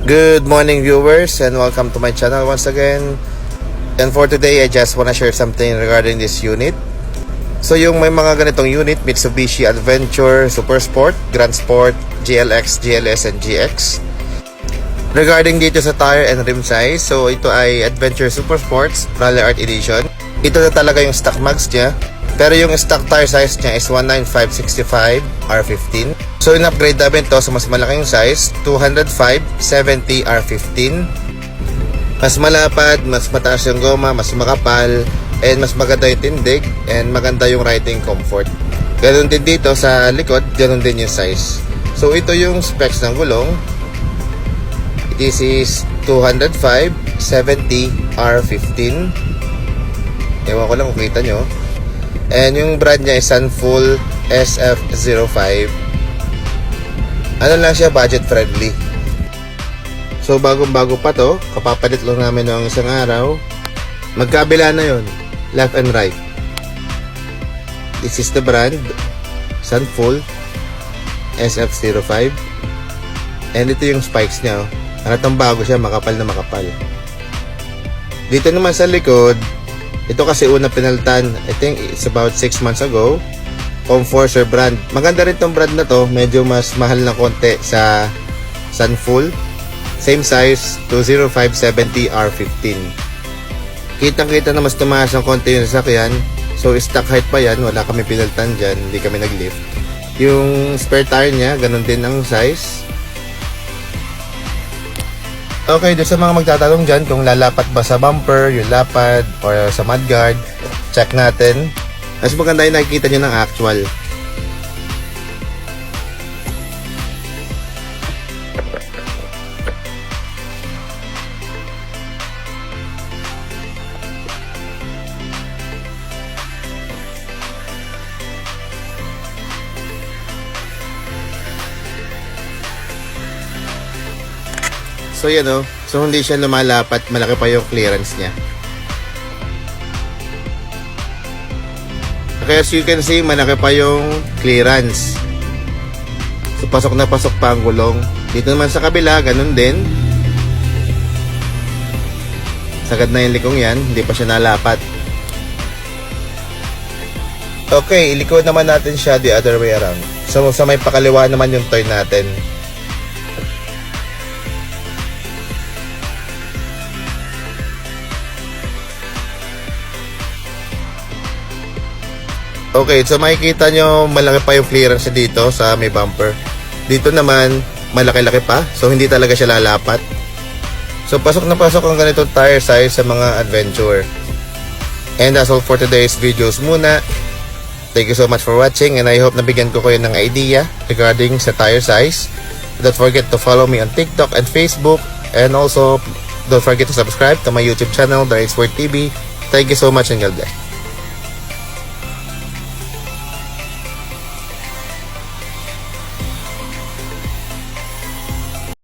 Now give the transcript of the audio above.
Good morning viewers and welcome to my channel once again. And for today I just wanna share something regarding this unit. So yung may mga ganitong unit, Mitsubishi Adventure, Super Sport, Grand Sport, GLX, GLS, and GX. Regarding dito sa tire and rim size, so ito ay Adventure Super Sports Rally Art Edition. Ito na talaga yung stock mags niya. Pero yung stock tire size niya is 195/65 R15. So in-upgrade namin to sa mas malaking size, 205/70 R15. Mas malapad, mas mataas yung goma, mas makapal, and mas maganda yung tindig, and maganda yung riding comfort. Ganon din dito sa likod, ganon din yung size. So ito yung specs ng gulong. This is 205/70 R15. Ewan ko lang kung kita nyo. And yung brand niya is Sunfull SF05. Ano lang siya, budget friendly. So bagong-bago pa to, kapapalit lang namin ng isang araw. Magkabila na yon, left and right. This is the brand Sunfull SF05. And ito yung spikes niya, oh. Halatang bago siya, makapal na makapal. Dito naman sa likod, ito kasi una pinaltan, I think it's about 6 months ago. Comforcer brand. Maganda rin tong brand na to, medyo mas mahal na konti sa Sunfull. Same size, 205/70 R15. Kitang-kita na mas tumaas ang konti yung sasakyan. So stock height pa yan, wala kami pinaltan dyan, hindi kami nag-lift. Yung spare tire niya, ganun din ang size. Okay, doon sa mga magtatanong dyan kung lalapat ba sa bumper, yung lapad, or sa mudguard, check natin. Mas maganda yung nakikita nyo ng actual. So yan o, so hindi siya lumalapat, malaki pa yung clearance niya. Okay, as you can see, malaki pa yung clearance. So pasok na pasok pa ang gulong. Dito naman sa kabila, ganun din. Sagad na yung likong yan, hindi pa siya nalapat. Okay, ilikod naman natin siya the other way around. So sa may pakaliwa naman yung toy natin. Okay, so makikita nyo malaki pa yung clearance dito sa may bumper. Dito naman malaki-laki pa, so hindi talaga siya lalapat. So pasok na pasok ang ganitong tire size sa mga adventure. And that's all for today's videos muna. Thank you so much for watching, and I hope nabigyan ko kayo ng idea regarding sa tire size. Don't forget to follow me on TikTok and Facebook, and also don't forget to subscribe to my YouTube channel, The Raceword TV. Thank you so much and God bless.